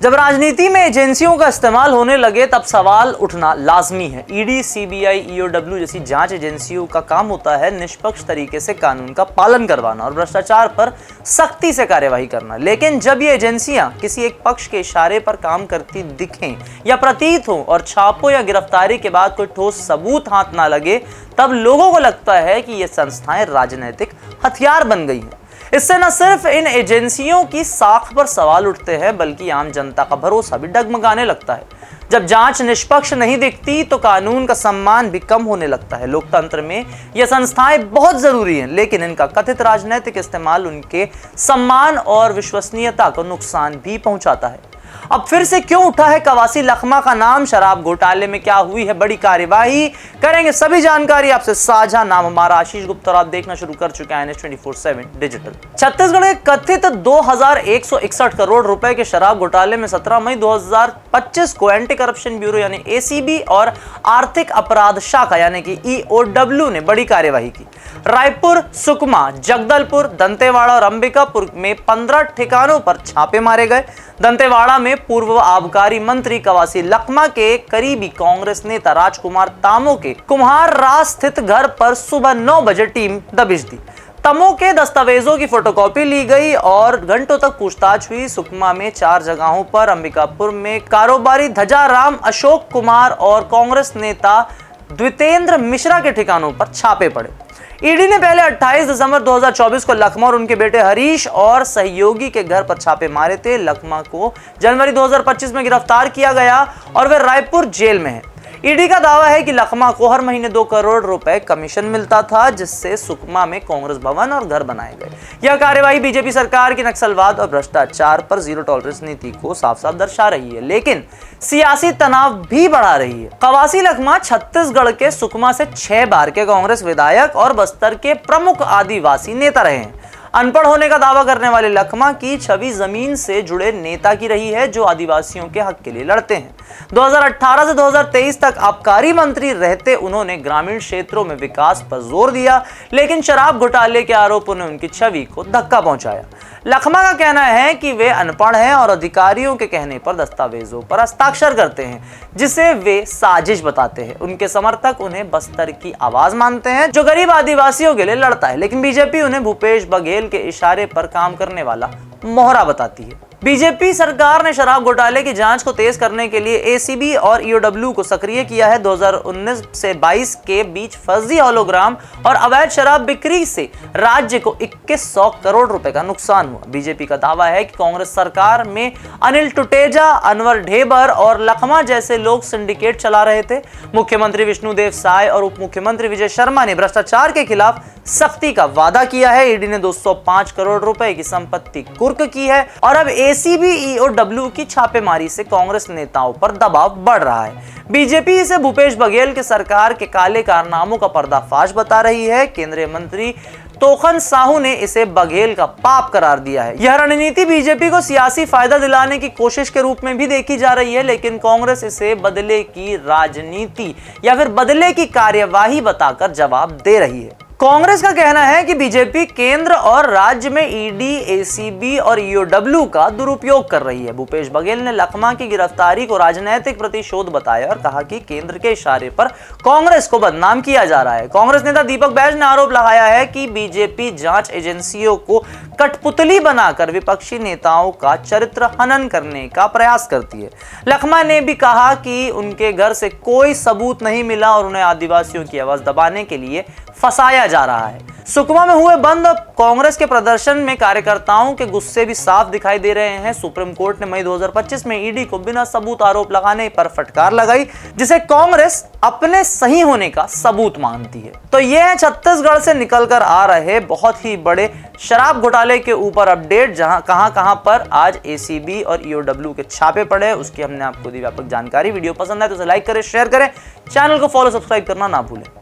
जब राजनीति में एजेंसियों का इस्तेमाल होने लगे तब सवाल उठना लाजमी है। ईडी, सीबीआई, ईओडब्ल्यू जैसी जांच एजेंसियों का काम होता है निष्पक्ष तरीके से कानून का पालन करवाना और भ्रष्टाचार पर सख्ती से कार्यवाही करना। लेकिन जब ये एजेंसियां किसी एक पक्ष के इशारे पर काम करती दिखें या प्रतीत हो और छापों या गिरफ्तारी के बाद कोई ठोस सबूत हाथ ना लगे, तब लोगों को लगता है कि ये संस्थाएं राजनीतिक हथियार बन गई हैं। इससे न सिर्फ इन एजेंसियों की साख पर सवाल उठते हैं बल्कि आम जनता का भरोसा भी डगमगाने लगता है। जब जांच निष्पक्ष नहीं दिखती तो कानून का सम्मान भी कम होने लगता है। लोकतंत्र में ये संस्थाएं बहुत जरूरी हैं, लेकिन इनका कथित राजनीतिक इस्तेमाल उनके सम्मान और विश्वसनीयता को नुकसान भी पहुंचाता है। अब फिर से क्यों उठा है कवासी लखमा का नाम? शराब घोटाले में क्या हुई है बड़ी कार्यवाही? करेंगे सभी जानकारी आपसे साझा। नाम हमारा आशीष गुप्ता और आप देखना शुरू कर चुके हैं NH 24/7 डिजिटल। छत्तीसगढ़ के कथित 2161 करोड़ रुपए के शराब घोटाले में 17 मई 2025 को एंटी करप्शन ब्यूरो यानी ACB और आर्थिक अपराध शाखा यानी कि EOW ने बड़ी कार्यवाही की। रायपुर, सुकमा, जगदलपुर, दंतेवाड़ा और अंबिकापुर में 15 ठिकानों पर छापे मारे गए। दंतेवाड़ा में पूर्व आबकारी मंत्री कवासी लखमा के करीबी कांग्रेस नेता राजकुमार तामो के कुम्हार राज स्थित घर पर सुबह 9 बजे टीम दबिश दी। तमो के दस्तावेजों की फोटोकॉपी ली गई और घंटों तक पूछताछ हुई। सुकमा में 4 जगहों पर, अंबिकापुर में कारोबारी धजाराम अशोक कुमार और कांग्रेस नेता द्वितेंद्र मिश्रा के ठिकानों पर छापे पड़े। ईडी ने पहले 28 दिसंबर 2024 को लखमा और उनके बेटे हरीश और सहयोगी के घर पर छापे मारे थे। लखमा को जनवरी 2025 में गिरफ्तार किया गया और वे रायपुर जेल में हैं। ईडी का दावा है कि लखमा को हर महीने 2 करोड़ रुपए कमीशन मिलता था, जिससे सुकमा में कांग्रेस भवन और घर बनाए गए। यह कार्यवाही बीजेपी सरकार की नक्सलवाद और भ्रष्टाचार पर जीरो टॉलरेंस नीति को साफ साफ दर्शा रही है, लेकिन सियासी तनाव भी बढ़ा रही है। कवासी लखमा छत्तीसगढ़ के सुकमा से 6 बार के कांग्रेस विधायक और बस्तर के प्रमुख आदिवासी नेता रहे हैं। अनपढ़ होने का दावा करने वाले लखमा की छवि जमीन से जुड़े नेता की रही है जो आदिवासियों के हक के लिए लड़ते हैं। 2018 से 2023 तक आबकारी मंत्री रहते उन्होंने ग्रामीण क्षेत्रों में विकास पर जोर दिया, लेकिन शराब घोटाले के आरोपों ने उनकी छवि को धक्का पहुंचाया। लखमा का कहना है कि वे अनपढ़ हैं और अधिकारियों के कहने पर दस्तावेजों पर हस्ताक्षर करते हैं, जिसे वे साजिश बताते हैं। उनके समर्थक उन्हें बस्तर की आवाज मानते हैं जो गरीब आदिवासियों के लिए लड़ता है, लेकिन बीजेपी उन्हें भूपेश बघेल के इशारे पर काम करने वाला मोहरा बताती है। बीजेपी सरकार ने शराब घोटाले की जांच को तेज करने के लिए ACB और EOW को सक्रिय किया है। 2019 से 22 के बीच फर्जी होलोग्राम और अवैध शराब बिक्री से राज्य को 2100 करोड़ रुपए का नुकसान हुआ। बीजेपी का दावा है कि कांग्रेस सरकार में अनिल टुटेजा, अनवर ढेबर और लखमा जैसे लोग सिंडिकेट चला रहे थे। मुख्यमंत्री विष्णुदेव साय और उप मुख्यमंत्री विजय शर्मा ने भ्रष्टाचार के खिलाफ सख्ती का वादा किया है। ईडी ने 205 करोड़ रुपए की संपत्ति कुर्क की है और अब ACB, EOW की छापेमारी से कांग्रेस नेताओं पर दबाव बढ़ रहा है। बीजेपी इसे भूपेश बघेल के सरकार के काले कारनामों का पर्दाफाश बता रही है। केंद्रीय मंत्री तोखन साहू ने इसे बघेल का पाप करार दिया है। यह रणनीति बीजेपी को सियासी फायदा दिलाने की कोशिश के रूप में भी देखी जा रही है, लेकिन कांग्रेस इसे बदले की राजनीति या फिर बदले की कार्यवाही बताकर जवाब दे रही है। कांग्रेस का कहना है कि बीजेपी केंद्र और राज्य में ईडी, ACB और EOW का दुरुपयोग कर रही है। भूपेश बघेल ने लखमा की गिरफ्तारी को राजनीतिक प्रतिशोध बताया और कहा कि केंद्र के इशारे पर कांग्रेस को बदनाम किया जा रहा है। कांग्रेस नेता दीपक बैज ने आरोप लगाया है कि बीजेपी जांच एजेंसियों को कठपुतली बनाकर विपक्षी नेताओं का चरित्र हनन करने का प्रयास करती है। लखमा ने भी कहा कि उनके घर से कोई सबूत नहीं मिला और उन्हें आदिवासियों की आवाज दबाने के लिए फंसाया जा रहा है। सुकमा में हुए बंद कांग्रेस के प्रदर्शन में कार्यकर्ताओं के गुस्से भी साफ दिखाई दे रहे हैं। सुप्रीम कोर्ट ने मई 2025 में ईडी को बिना सबूत आरोप लगाने पर फटकार लगाई, जिसे कांग्रेस अपने सही होने का सबूत मानती है। तो यह है छत्तीसगढ़ से निकलकर आ रहे बहुत ही बड़े शराब घोटाले के ऊपर अपडेट, जहां कहां पर आज ACB और EOW के छापे पड़े, उसकी हमने आपको दी व्यापक जानकारी। वीडियो पसंद आए तो उसे लाइक करें, शेयर करें, चैनल को फॉलो सब्सक्राइब करना ना भूलें।